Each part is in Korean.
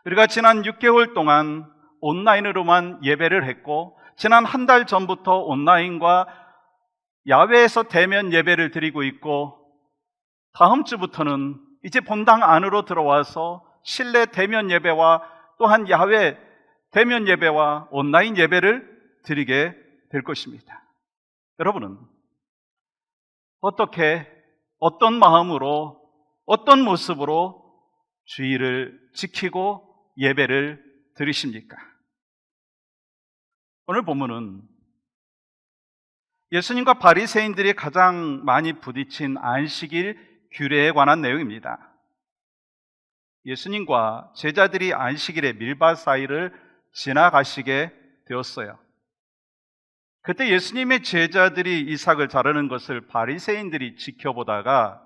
우리가 지난 6개월 동안 온라인으로만 예배를 했고, 지난 한 달 전부터 온라인과 야외에서 대면 예배를 드리고 있고, 다음 주부터는 이제 본당 안으로 들어와서 실내 대면 예배와 또한 야외 대면 예배와 온라인 예배를 드리게 될 것입니다. 여러분은 어떻게, 어떤 마음으로, 어떤 모습으로 주의를 지키고 예배를 드리십니까? 오늘 본문은 예수님과 바리새인들이 가장 많이 부딪힌 안식일 규례에 관한 내용입니다. 예수님과 제자들이 안식일의 밀밭 사이를 지나가시게 되었어요. 그때 예수님의 제자들이 이삭을 자르는 것을 바리새인들이 지켜보다가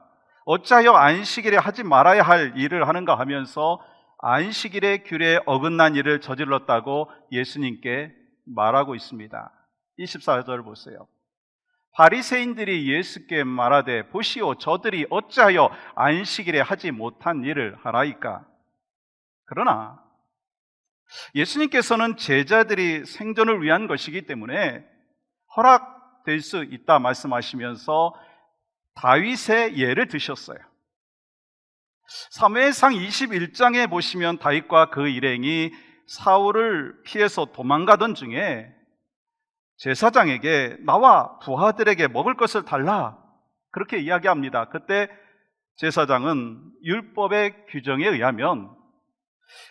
어찌하여 안식일에 하지 말아야 할 일을 하는가 하면서 안식일의 규례에 어긋난 일을 저질렀다고 예수님께 말하고 있습니다. 24절 보세요. 바리새인들이 예수께 말하되 보시오, 저들이 어찌하여 안식일에 하지 못한 일을 하나이까? 그러나 예수님께서는 제자들이 생존을 위한 것이기 때문에 허락될 수 있다 말씀하시면서 다윗의 예를 드셨어요. 사무엘상 21장에 보시면 다윗과 그 일행이 사울을 피해서 도망가던 중에 제사장에게 나와 부하들에게 먹을 것을 달라, 그렇게 이야기합니다. 그때 제사장은 율법의 규정에 의하면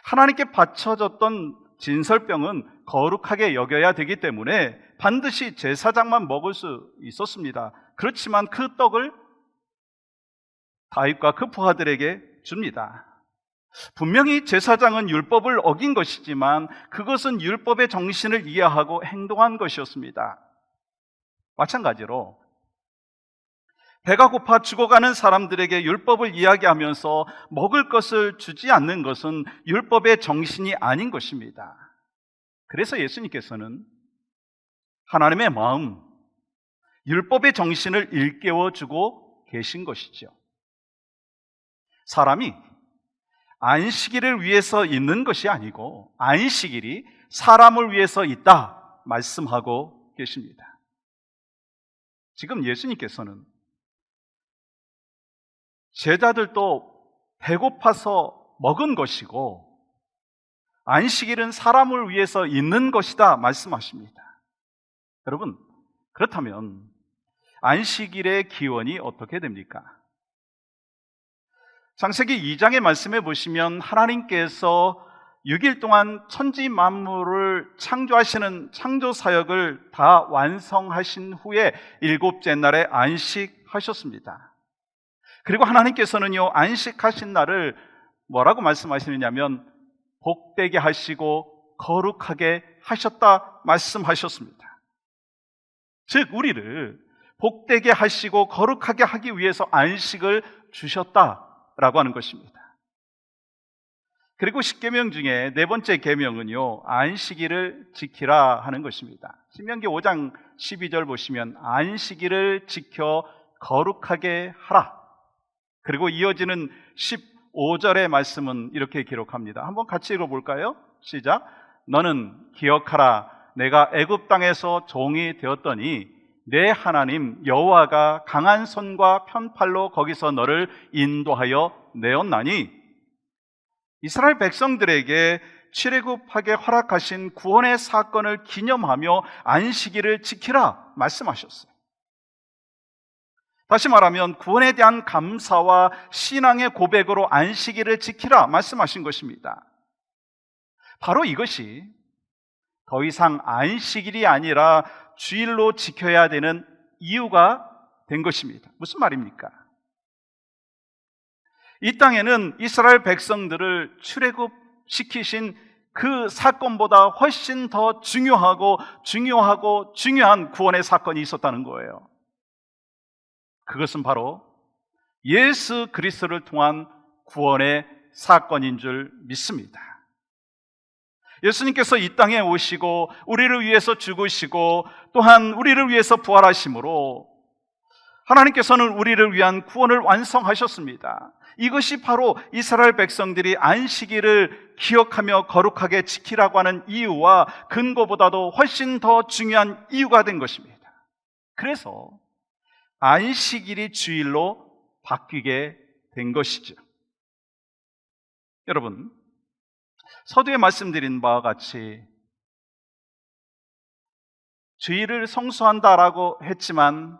하나님께 바쳐졌던 진설병은 거룩하게 여겨야 되기 때문에 반드시 제사장만 먹을 수 있었습니다. 그렇지만 그 떡을 다윗과 그 부하들에게 줍니다. 분명히 제사장은 율법을 어긴 것이지만 그것은 율법의 정신을 이해하고 행동한 것이었습니다. 마찬가지로 배가 고파 죽어가는 사람들에게 율법을 이야기하면서 먹을 것을 주지 않는 것은 율법의 정신이 아닌 것입니다. 그래서 예수님께서는 하나님의 마음, 율법의 정신을 일깨워주고 계신 것이죠. 사람이 안식일을 위해서 있는 것이 아니고 안식일이 사람을 위해서 있다 말씀하고 계십니다. 지금 예수님께서는 제자들도 배고파서 먹은 것이고 안식일은 사람을 위해서 있는 것이다 말씀하십니다. 여러분, 그렇다면 안식일의 기원이 어떻게 됩니까? 창세기 2장의 말씀에 보시면 하나님께서 6일 동안 천지 만물을 창조하시는 창조 사역을 다 완성하신 후에 7째 날에 안식하셨습니다. 그리고 하나님께서는요, 안식하신 날을 뭐라고 말씀하시느냐면 복되게 하시고 거룩하게 하셨다 말씀하셨습니다. 즉 우리를 복되게 하시고 거룩하게 하기 위해서 안식을 주셨다라고 하는 것입니다. 그리고 10계명 중에 네 번째 계명은요, 안식일을 지키라 하는 것입니다. 신명기 5장 12절 보시면 안식일을 지켜 거룩하게 하라. 그리고 이어지는 15절의 말씀은 이렇게 기록합니다. 한번 같이 읽어볼까요? 시작. 너는 기억하라. 내가 애굽 땅에서 종이 되었더니 내 하나님 여호와가 강한 손과 편팔로 거기서 너를 인도하여 내었나니 이스라엘 백성들에게 출애굽하게 허락하신 구원의 사건을 기념하며 안식일을 지키라 말씀하셨어요. 다시 말하면 구원에 대한 감사와 신앙의 고백으로 안식일을 지키라 말씀하신 것입니다. 바로 이것이 더 이상 안식일이 아니라 주일로 지켜야 되는 이유가 된 것입니다. 무슨 말입니까? 이 땅에는 이스라엘 백성들을 출애굽시키신 그 사건보다 훨씬 더 중요한 구원의 사건이 있었다는 거예요. 그것은 바로 예수 그리스도를 통한 구원의 사건인 줄 믿습니다. 예수님께서 이 땅에 오시고 우리를 위해서 죽으시고 또한 우리를 위해서 부활하심으로 하나님께서는 우리를 위한 구원을 완성하셨습니다. 이것이 바로 이스라엘 백성들이 안식일을 기억하며 거룩하게 지키라고 하는 이유와 근거보다도 훨씬 더 중요한 이유가 된 것입니다. 그래서 안식일이 주일로 바뀌게 된 것이죠. 여러분, 서두에 말씀드린 바와 같이 주일을 성수한다라고 했지만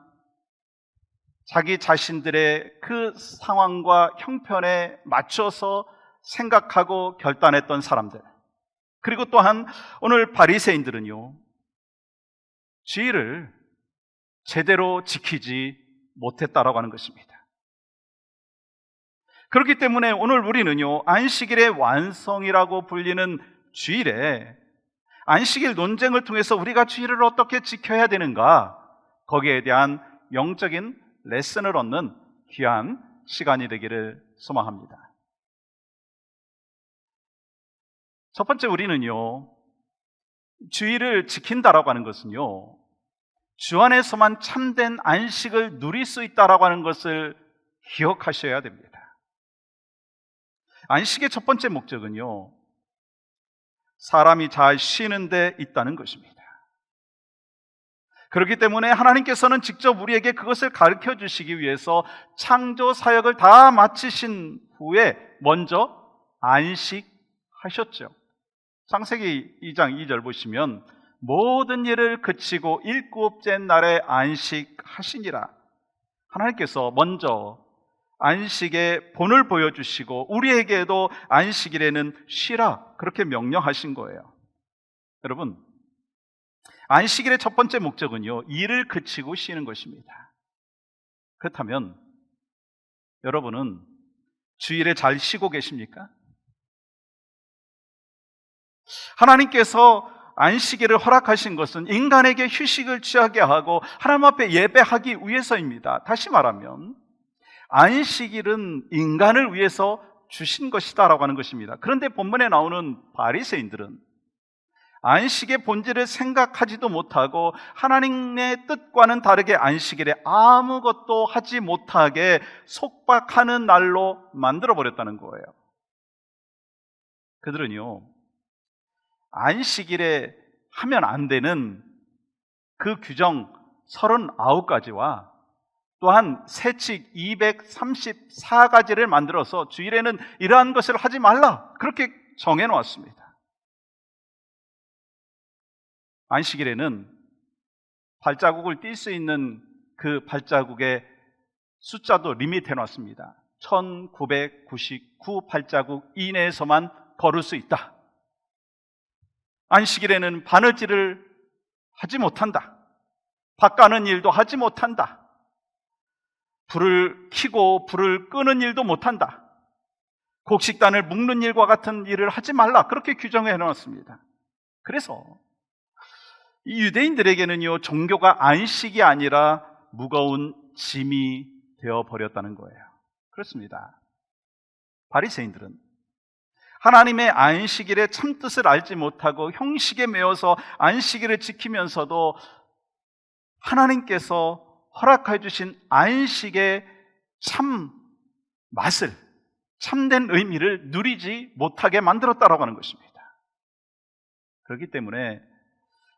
자기 자신들의 그 상황과 형편에 맞춰서 생각하고 결단했던 사람들, 그리고 또한 오늘 바리새인들은요, 주일을 제대로 지키지 못했다라고 하는 것입니다. 그렇기 때문에 오늘 우리는요, 안식일의 완성이라고 불리는 주일에 안식일 논쟁을 통해서 우리가 주일을 어떻게 지켜야 되는가, 거기에 대한 영적인 레슨을 얻는 귀한 시간이 되기를 소망합니다. 첫 번째, 우리는요, 주일을 지킨다라고 하는 것은요, 주 안에서만 참된 안식을 누릴 수 있다라고 하는 것을 기억하셔야 됩니다. 안식의 첫 번째 목적은요, 사람이 잘 쉬는 데 있다는 것입니다. 그렇기 때문에 하나님께서는 직접 우리에게 그것을 가르쳐 주시기 위해서 창조 사역을 다 마치신 후에 먼저 안식하셨죠. 창세기 2장 2절 보시면 모든 일을 그치고 일곱째 날에 안식하시니라. 하나님께서 먼저 안식의 본을 보여주시고 우리에게도 안식일에는 쉬라, 그렇게 명령하신 거예요. 여러분, 안식일의 첫 번째 목적은요, 일을 그치고 쉬는 것입니다. 그렇다면 여러분은 주일에 잘 쉬고 계십니까? 하나님께서 안식일을 허락하신 것은 인간에게 휴식을 취하게 하고 하나님 앞에 예배하기 위해서입니다. 다시 말하면 안식일은 인간을 위해서 주신 것이다라고 하는 것입니다. 그런데 본문에 나오는 바리새인들은 안식의 본질을 생각하지도 못하고 하나님의 뜻과는 다르게 안식일에 아무것도 하지 못하게 속박하는 날로 만들어버렸다는 거예요. 그들은요, 안식일에 하면 안 되는 그 규정 39가지와 또한 세칙 234가지를 만들어서 주일에는 이러한 것을 하지 말라, 그렇게 정해놓았습니다. 안식일에는 발자국을 띨 수 있는 그 발자국의 숫자도 리밋해놨습니다. 1999 발자국 이내에서만 걸을 수 있다. 안식일에는 바느질을 하지 못한다. 밭가는 일도 하지 못한다. 불을 켜고 불을 끄는 일도 못한다. 곡식단을 묶는 일과 같은 일을 하지 말라, 그렇게 규정해 놓았습니다. 그래서 이 유대인들에게는요, 종교가 안식이 아니라 무거운 짐이 되어버렸다는 거예요. 그렇습니다. 바리새인들은 하나님의 안식일의 참뜻을 알지 못하고 형식에 매여서 안식일을 지키면서도 하나님께서 허락해 주신 안식의 참 맛을, 참된 의미를 누리지 못하게 만들었다라고 하는 것입니다. 그렇기 때문에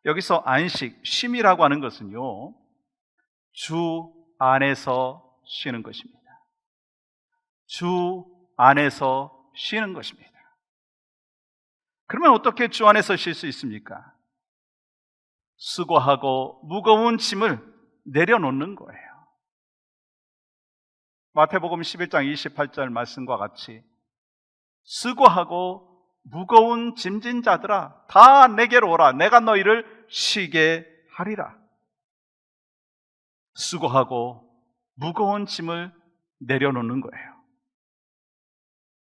여기서 안식, 쉼이라고 하는 것은요, 주 안에서 쉬는 것입니다. 주 안에서 쉬는 것입니다. 그러면 어떻게 주 안에서 쉴 수 있습니까? 수고하고 무거운 짐을 내려놓는 거예요. 마태복음 11장 28절 말씀과 같이 수고하고 무거운 짐진 자들아 다 내게로 오라, 내가 너희를 쉬게 하리라. 수고하고 무거운 짐을 내려놓는 거예요.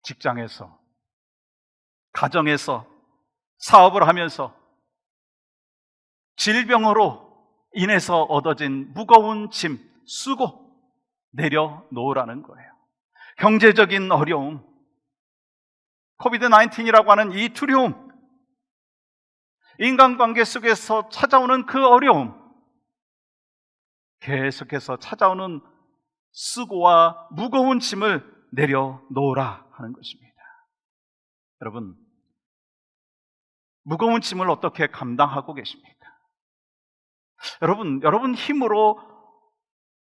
직장에서, 가정에서, 사업을 하면서 질병으로 인해서 얻어진 무거운 짐, 수고 내려놓으라는 거예요. 경제적인 어려움, 코비드-19이라고 하는 이 두려움, 인간관계 속에서 찾아오는 그 어려움, 계속해서 찾아오는 수고와 무거운 짐을 내려놓으라 하는 것입니다. 여러분, 무거운 짐을 어떻게 감당하고 계십니까? 여러분 힘으로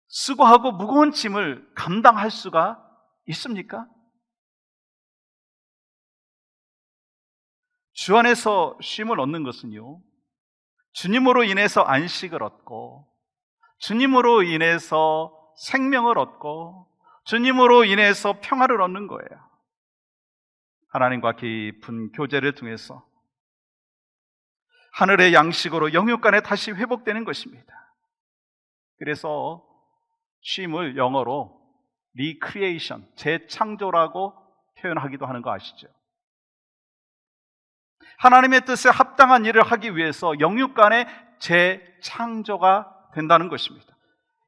수고하고 무거운 짐을 감당할 수가 있습니까? 주 안에서 쉼을 얻는 것은요, 주님으로 인해서 안식을 얻고, 주님으로 인해서 생명을 얻고, 주님으로 인해서 평화를 얻는 거예요. 하나님과 깊은 교제를 통해서 하늘의 양식으로 영육간에 다시 회복되는 것입니다. 그래서 쉼을 영어로 recreation, 재창조라고 표현하기도 하는 거 아시죠? 하나님의 뜻에 합당한 일을 하기 위해서 영육간의 재창조가 된다는 것입니다.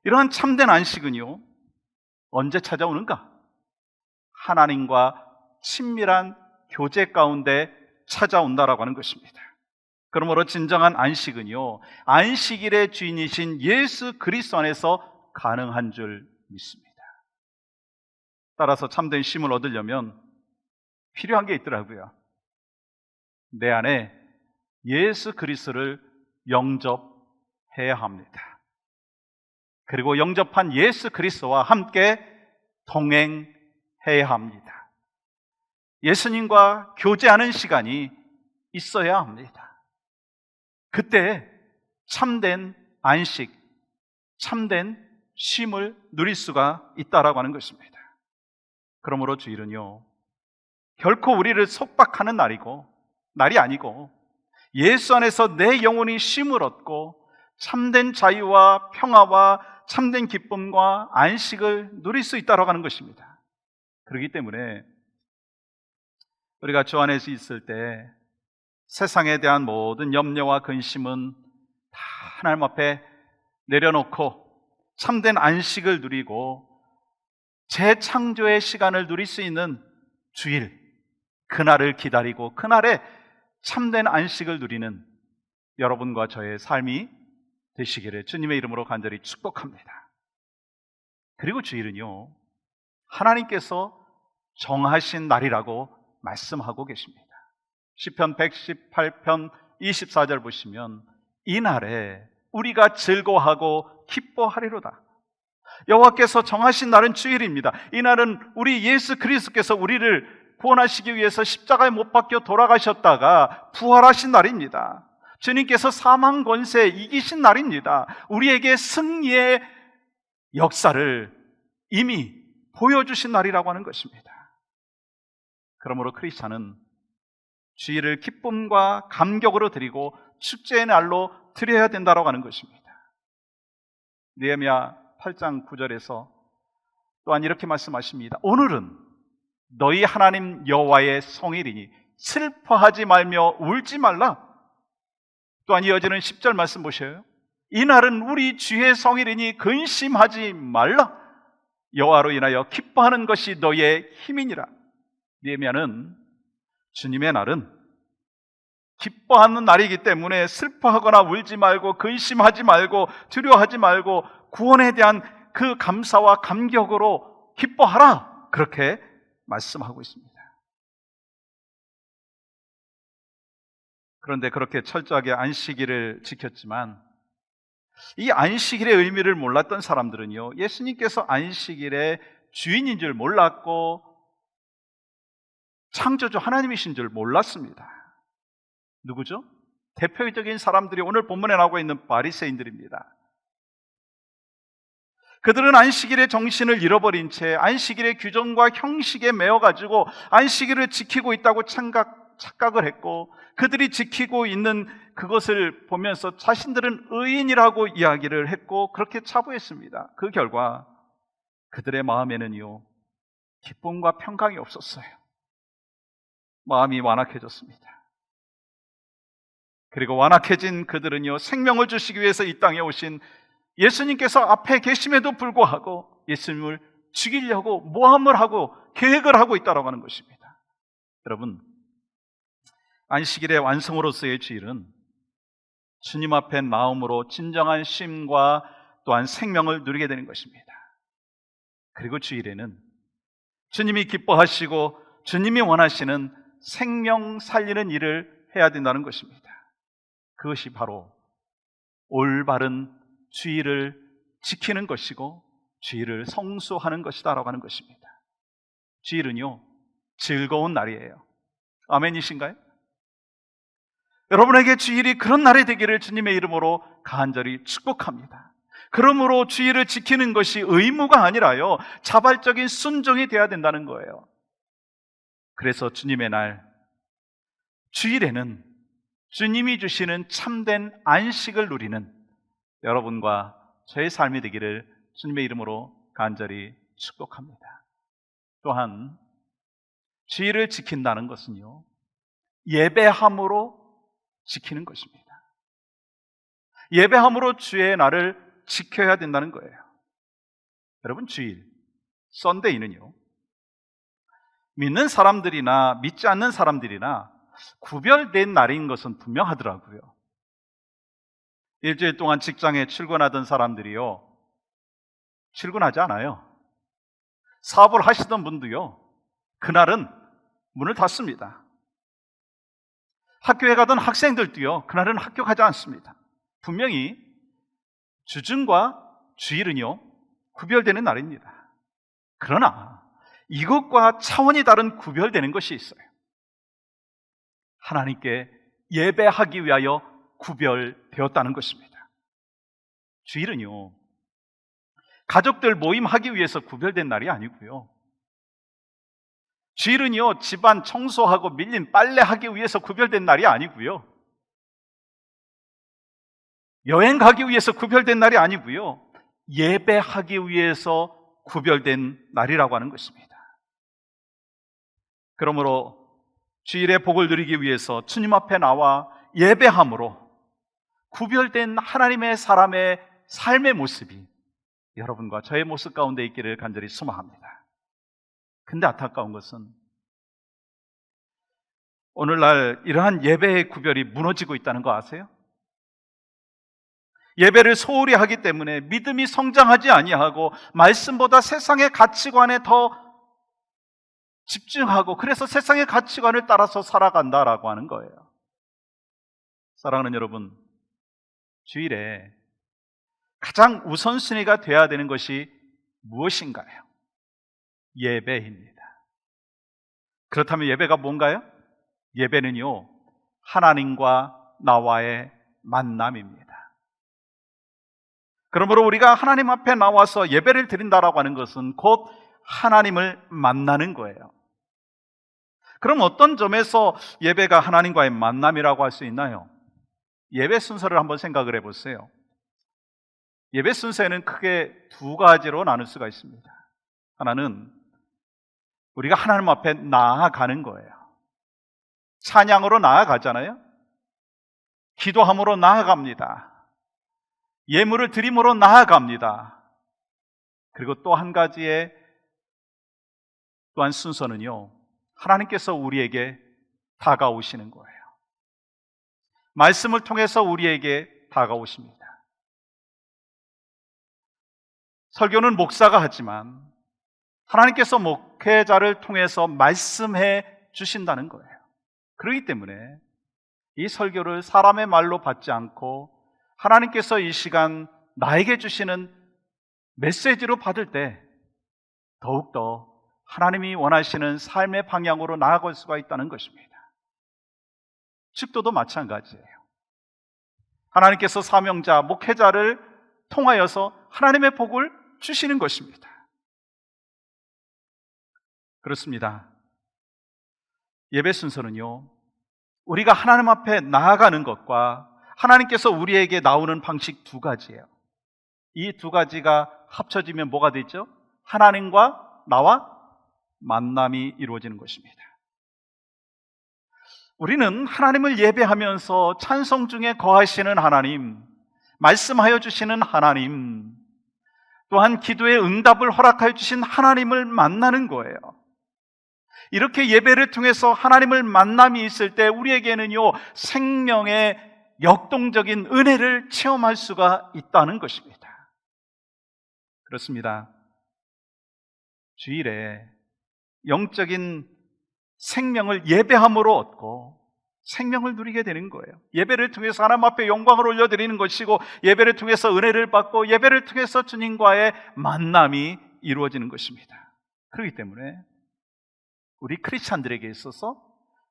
이러한 참된 안식은요, 언제 찾아오는가? 하나님과 친밀한 교제 가운데 찾아온다라고 하는 것입니다. 그러므로 진정한 안식은요, 안식일의 주인이신 예수 그리스도 안에서 가능한 줄 믿습니다. 따라서 참된 쉼을 얻으려면 필요한 게 있더라고요. 내 안에 예수 그리스도를 영접해야 합니다. 그리고 영접한 예수 그리스도와 함께 동행해야 합니다. 예수님과 교제하는 시간이 있어야 합니다. 그때 참된 안식, 참된 쉼을 누릴 수가 있다라고 하는 것입니다. 그러므로 주일은요, 결코 우리를 속박하는 날이 아니고 예수 안에서 내 영혼이 쉼을 얻고 참된 자유와 평화와 참된 기쁨과 안식을 누릴 수 있다라고 하는 것입니다. 그렇기 때문에 우리가 주 안에서 있을 때 세상에 대한 모든 염려와 근심은 다 하나님 앞에 내려놓고 참된 안식을 누리고 재창조의 시간을 누릴 수 있는 주일, 그날을 기다리고 그날에 참된 안식을 누리는 여러분과 저의 삶이 되시기를 주님의 이름으로 간절히 축복합니다. 그리고 주일은요, 하나님께서 정하신 날이라고 말씀하고 계십니다. 시편 118편 24절 보시면 이 날에 우리가 즐거워하고 기뻐하리로다. 여호와께서 정하신 날은 주일입니다. 이 날은 우리 예수 그리스도께서 우리를 구원하시기 위해서 십자가에 못 박혀 돌아가셨다가 부활하신 날입니다. 주님께서 사망 권세 이기신 날입니다. 우리에게 승리의 역사를 이미 보여주신 날이라고 하는 것입니다. 그러므로 크리스찬은 주일을 기쁨과 감격으로 드리고 축제의 날로 드려야 된다고 하는 것입니다. 느헤미야 8장 9절에서 또한 이렇게 말씀하십니다. 오늘은 너희 하나님 여호와의 성일이니 슬퍼하지 말며 울지 말라. 또한 이어지는 10절 말씀 보셔요. 이날은 우리 주의 성일이니 근심하지 말라. 여호와로 인하여 기뻐하는 것이 너의 힘이니라. 느헤미야는 주님의 날은 기뻐하는 날이기 때문에 슬퍼하거나 울지 말고 근심하지 말고 두려워하지 말고 구원에 대한 그 감사와 감격으로 기뻐하라, 그렇게 말씀하고 있습니다. 그런데 그렇게 철저하게 안식일을 지켰지만 이 안식일의 의미를 몰랐던 사람들은요, 예수님께서 안식일의 주인인 줄 몰랐고 창조주 하나님이신 줄 몰랐습니다. 누구죠? 대표적인 사람들이 오늘 본문에 나오고 있는 바리새인들입니다. 그들은 안식일의 정신을 잃어버린 채 안식일의 규정과 형식에 매여가지고 안식일을 지키고 있다고 착각을 했고, 그들이 지키고 있는 그것을 보면서 자신들은 의인이라고 이야기를 했고 그렇게 자부했습니다. 그 결과 그들의 마음에는요, 기쁨과 평강이 없었어요. 마음이 완악해졌습니다. 그리고 완악해진 그들은요, 생명을 주시기 위해서 이 땅에 오신 예수님께서 앞에 계심에도 불구하고 예수님을 죽이려고 모함을 하고 계획을 하고 있다고 하는 것입니다. 여러분, 안식일의 완성으로서의 주일은 주님 앞에 나옴으로 진정한 쉼과 또한 생명을 누리게 되는 것입니다. 그리고 주일에는 주님이 기뻐하시고 주님이 원하시는 생명 살리는 일을 해야 된다는 것입니다. 그것이 바로 올바른 주일을 지키는 것이고 주일을 성수하는 것이다라고 하는 것입니다. 주일은요, 즐거운 날이에요. 아멘이신가요? 여러분에게 주일이 그런 날이 되기를 주님의 이름으로 간절히 축복합니다. 그러므로 주일을 지키는 것이 의무가 아니라요, 자발적인 순종이 되어야 된다는 거예요. 그래서 주님의 날, 주일에는 주님이 주시는 참된 안식을 누리는 여러분과 저의 삶이 되기를 주님의 이름으로 간절히 축복합니다. 또한 주일을 지킨다는 것은요, 예배함으로 지키는 것입니다. 예배함으로 주의 날을 지켜야 된다는 거예요. 여러분, 주일, 썬데이는요, 믿는 사람들이나 믿지 않는 사람들이나 구별된 날인 것은 분명하더라고요. 일주일 동안 직장에 출근하던 사람들이요, 출근하지 않아요. 사업을 하시던 분도요, 그날은 문을 닫습니다. 학교에 가던 학생들도요, 그날은 학교 가지 않습니다. 분명히 주중과 주일은요, 구별되는 날입니다. 그러나 이것과 차원이 다른 구별되는 것이 있어요. 하나님께 예배하기 위하여 구별되었다는 것입니다. 주일은요, 가족들 모임하기 위해서 구별된 날이 아니고요, 주일은요, 집안 청소하고 밀린 빨래하기 위해서 구별된 날이 아니고요, 여행 가기 위해서 구별된 날이 아니고요, 예배하기 위해서 구별된 날이라고 하는 것입니다. 그러므로 주일의 복을 누리기 위해서 주님 앞에 나와 예배함으로 구별된 하나님의 사람의 삶의 모습이 여러분과 저의 모습 가운데 있기를 간절히 소망합니다. 근데 안타까운 것은 오늘날 이러한 예배의 구별이 무너지고 있다는 거 아세요? 예배를 소홀히 하기 때문에 믿음이 성장하지 아니하고 말씀보다 세상의 가치관에 더 집중하고, 그래서 세상의 가치관을 따라서 살아간다라고 하는 거예요. 사랑하는 여러분, 주일에 가장 우선순위가 되어야 되는 것이 무엇인가요? 예배입니다. 그렇다면 예배가 뭔가요? 예배는요, 하나님과 나와의 만남입니다. 그러므로 우리가 하나님 앞에 나와서 예배를 드린다라고 하는 것은 곧 하나님을 만나는 거예요. 그럼 어떤 점에서 예배가 하나님과의 만남이라고 할 수 있나요? 예배 순서를 한번 생각을 해보세요. 예배 순서에는 크게 두 가지로 나눌 수가 있습니다. 하나는 우리가 하나님 앞에 나아가는 거예요. 찬양으로 나아가잖아요. 기도함으로 나아갑니다. 예물을 드림으로 나아갑니다. 그리고 또 한 가지의 또한 순서는요, 하나님께서 우리에게 다가오시는 거예요. 말씀을 통해서 우리에게 다가오십니다. 설교는 목사가 하지만 하나님께서 목회자를 통해서 말씀해 주신다는 거예요. 그렇기 때문에 이 설교를 사람의 말로 받지 않고 하나님께서 이 시간 나에게 주시는 메시지로 받을 때 더욱더 하나님이 원하시는 삶의 방향으로 나아갈 수가 있다는 것입니다. 축도도 마찬가지예요. 하나님께서 사명자, 목회자를 통하여서 하나님의 복을 주시는 것입니다. 그렇습니다. 예배 순서는요, 우리가 하나님 앞에 나아가는 것과 하나님께서 우리에게 나오는 방식 두 가지예요. 이 두 가지가 합쳐지면 뭐가 되죠? 하나님과 나와 만남이 이루어지는 것입니다. 우리는 하나님을 예배하면서 찬송 중에 거하시는 하나님, 말씀하여 주시는 하나님, 또한 기도의 응답을 허락하여 주신 하나님을 만나는 거예요. 이렇게 예배를 통해서 하나님을 만남이 있을 때 우리에게는요, 생명의 역동적인 은혜를 체험할 수가 있다는 것입니다. 그렇습니다. 주일에 영적인 생명을 예배함으로 얻고 생명을 누리게 되는 거예요. 예배를 통해서 하나님 앞에 영광을 올려드리는 것이고, 예배를 통해서 은혜를 받고, 예배를 통해서 주님과의 만남이 이루어지는 것입니다. 그렇기 때문에 우리 크리스찬들에게 있어서,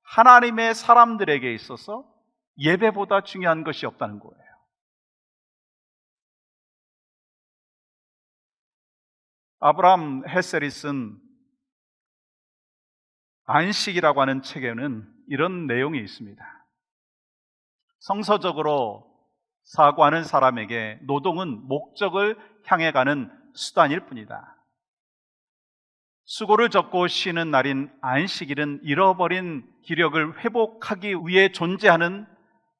하나님의 사람들에게 있어서 예배보다 중요한 것이 없다는 거예요. 아브라함 헤셀이 쓴 안식이라고 하는 책에는 이런 내용이 있습니다. 성서적으로 사고하는 사람에게 노동은 목적을 향해 가는 수단일 뿐이다. 수고를 접고 쉬는 날인 안식일은 잃어버린 기력을 회복하기 위해 존재하는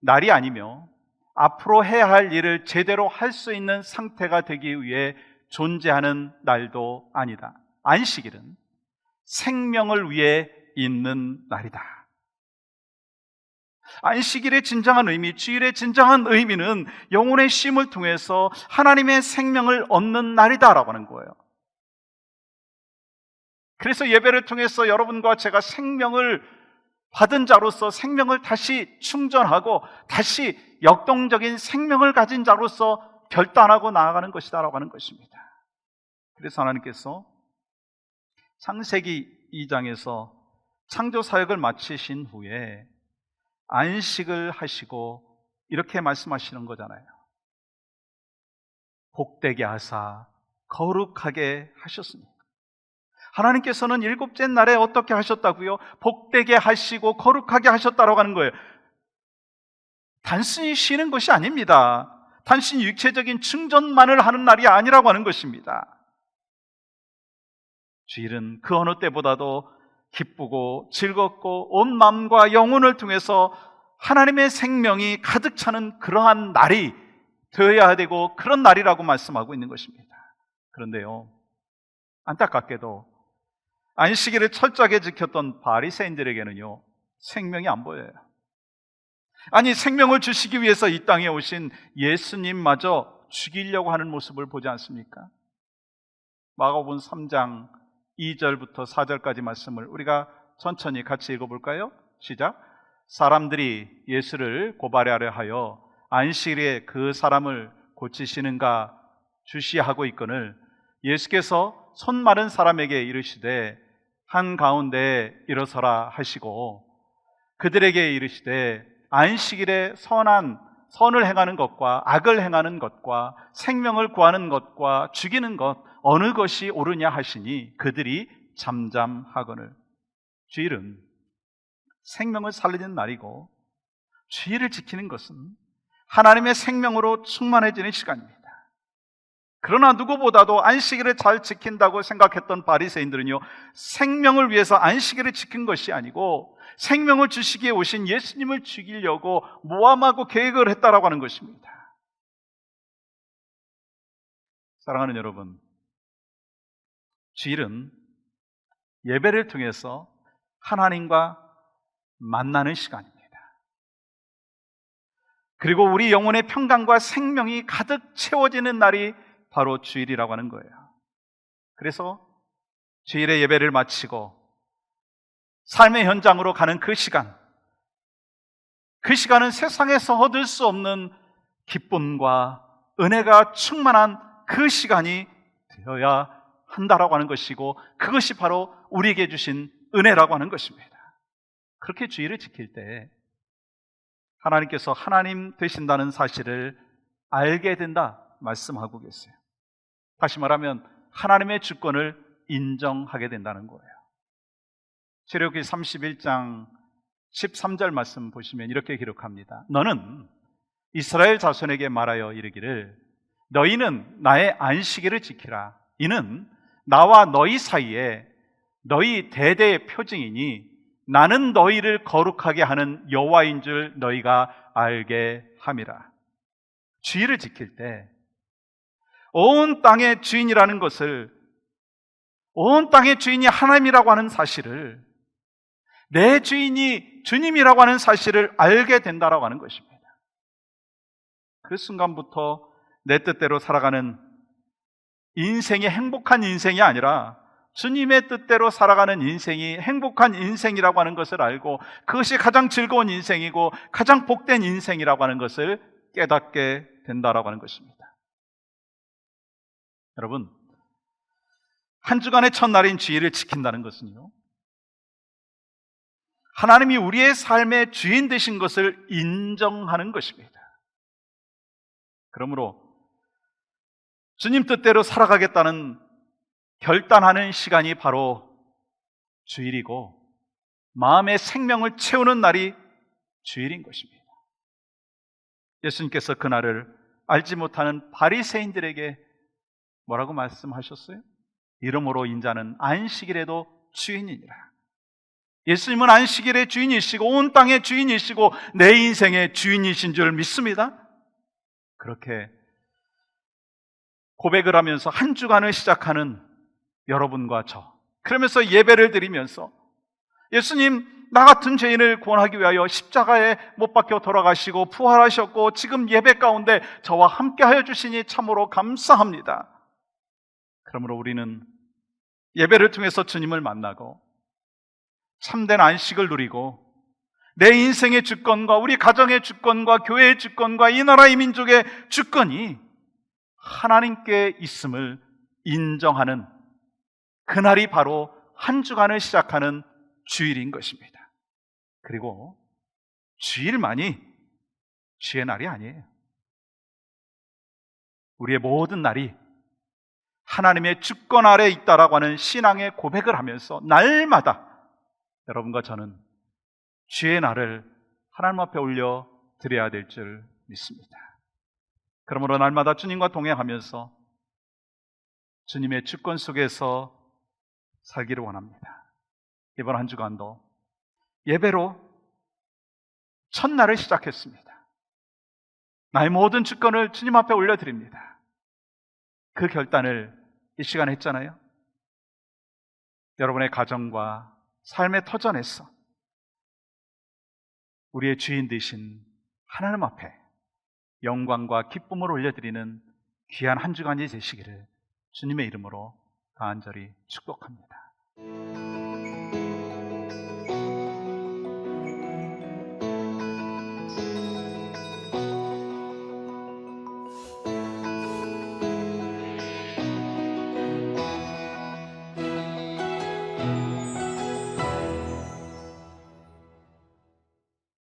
날이 아니며, 앞으로 해야 할 일을 제대로 할 수 있는 상태가 되기 위해 존재하는 날도 아니다. 안식일은 생명을 위해 있는 날이다. 안식일의 진정한 의미, 주일의 진정한 의미는 영혼의 쉼을 통해서 하나님의 생명을 얻는 날이다라고 하는 거예요. 그래서 예배를 통해서 여러분과 제가 생명을 받은 자로서 생명을 다시 충전하고 다시 역동적인 생명을 가진 자로서 결단하고 나아가는 것이다라고 하는 것입니다. 그래서 하나님께서 창세기 2장에서 창조 사역을 마치신 후에 안식을 하시고 이렇게 말씀하시는 거잖아요. 복되게 하사 거룩하게 하셨습니다. 하나님께서는 일곱째 날에 어떻게 하셨다고요? 복되게 하시고 거룩하게 하셨다라고 하는 거예요. 단순히 쉬는 것이 아닙니다. 단순히 육체적인 충전만을 하는 날이 아니라고 하는 것입니다. 주일은 그 어느 때보다도 기쁘고 즐겁고 온 마음과 영혼을 통해서 하나님의 생명이 가득 차는 그러한 날이 되어야 되고, 그런 날이라고 말씀하고 있는 것입니다. 그런데요, 안타깝게도 안식일을 철저하게 지켰던 바리새인들에게는요, 생명이 안 보여요. 아니, 생명을 주시기 위해서 이 땅에 오신 예수님마저 죽이려고 하는 모습을 보지 않습니까? 마가복음 3장 2절부터 4절까지 말씀을 우리가 천천히 같이 읽어볼까요? 시작. 사람들이 예수를 고발하려 하여 안식일에 그 사람을 고치시는가 주시하고 있거늘, 예수께서 손 마른 사람에게 이르시되 한가운데에 일어서라 하시고, 그들에게 이르시되 안식일에 선을 행하는 것과 악을 행하는 것과 생명을 구하는 것과 죽이는 것 어느 것이 옳으냐 하시니 그들이 잠잠하거늘. 주일은 생명을 살리는 날이고, 주일을 지키는 것은 하나님의 생명으로 충만해지는 시간입니다. 그러나 누구보다도 안식일을 잘 지킨다고 생각했던 바리새인들은요, 생명을 위해서 안식일을 지킨 것이 아니고 생명을 주시기에 오신 예수님을 죽이려고 모함하고 계획을 했다라고 하는 것입니다. 사랑하는 여러분, 주일은 예배를 통해서 하나님과 만나는 시간입니다. 그리고 우리 영혼의 평강과 생명이 가득 채워지는 날이 바로 주일이라고 하는 거예요. 그래서 주일의 예배를 마치고 삶의 현장으로 가는 그 시간, 그 시간은 세상에서 얻을 수 없는 기쁨과 은혜가 충만한 그 시간이 되어야 한다라고 하는 것이고, 그것이 바로 우리에게 주신 은혜라고 하는 것입니다. 그렇게 주일을 지킬 때 하나님께서 하나님 되신다는 사실을 알게 된다 말씀하고 계세요. 다시 말하면 하나님의 주권을 인정하게 된다는 거예요. 출애굽기 31장 13절 말씀 보시면 이렇게 기록합니다. 너는 이스라엘 자손에게 말하여 이르기를 너희는 나의 안식일을 지키라. 이는 나와 너희 사이에 너희 대대의 표징이니 나는 너희를 거룩하게 하는 여호와인 줄 너희가 알게 함이라. 주일을 지킬 때 온 땅의 주인이라는 것을, 온 땅의 주인이 하나님이라고 하는 사실을, 내 주인이 주님이라고 하는 사실을 알게 된다라고 하는 것입니다. 그 순간부터 내 뜻대로 살아가는 인생이 행복한 인생이 아니라 주님의 뜻대로 살아가는 인생이 행복한 인생이라고 하는 것을 알고 그것이 가장 즐거운 인생이고 가장 복된 인생이라고 하는 것을 깨닫게 된다라고 하는 것입니다. 여러분, 한 주간의 첫날인 주일을 지킨다는 것은요, 하나님이 우리의 삶의 주인 되신 것을 인정하는 것입니다. 그러므로 주님 뜻대로 살아가겠다는 결단하는 시간이 바로 주일이고 마음의 생명을 채우는 날이 주일인 것입니다. 예수님께서 그날을 알지 못하는 바리새인들에게 뭐라고 말씀하셨어요? 이러므로 인자는 안식일에도 주인이니라. 예수님은 안식일의 주인이시고 온 땅의 주인이시고 내 인생의 주인이신 줄 믿습니다. 그렇게 고백을 하면서 한 주간을 시작하는 여러분과 저, 그러면서 예배를 드리면서 예수님, 나 같은 죄인을 구원하기 위하여 십자가에 못 박혀 돌아가시고 부활하셨고 지금 예배 가운데 저와 함께하여 주시니 참으로 감사합니다. 그러므로 우리는 예배를 통해서 주님을 만나고 참된 안식을 누리고 내 인생의 주권과 우리 가정의 주권과 교회의 주권과 이 나라의 민족의 주권이 하나님께 있음을 인정하는 그날이 바로 한 주간을 시작하는 주일인 것입니다. 그리고 주일만이 주의 날이 아니에요. 우리의 모든 날이 하나님의 주권 아래에 있다라고 하는 신앙의 고백을 하면서 날마다 여러분과 저는 주의 날을 하나님 앞에 올려 드려야 될 줄 믿습니다. 그러므로 날마다 주님과 동행하면서 주님의 주권 속에서 살기를 원합니다. 이번 한 주간도 예배로 첫날을 시작했습니다. 나의 모든 주권을 주님 앞에 올려드립니다. 그 결단을 이 시간에 했잖아요. 여러분의 가정과 삶의 터전에서 우리의 주인 되신 하나님 앞에 영광과 기쁨을 올려드리는 귀한 한 주간이 되시기를 주님의 이름으로 간절히 축복합니다.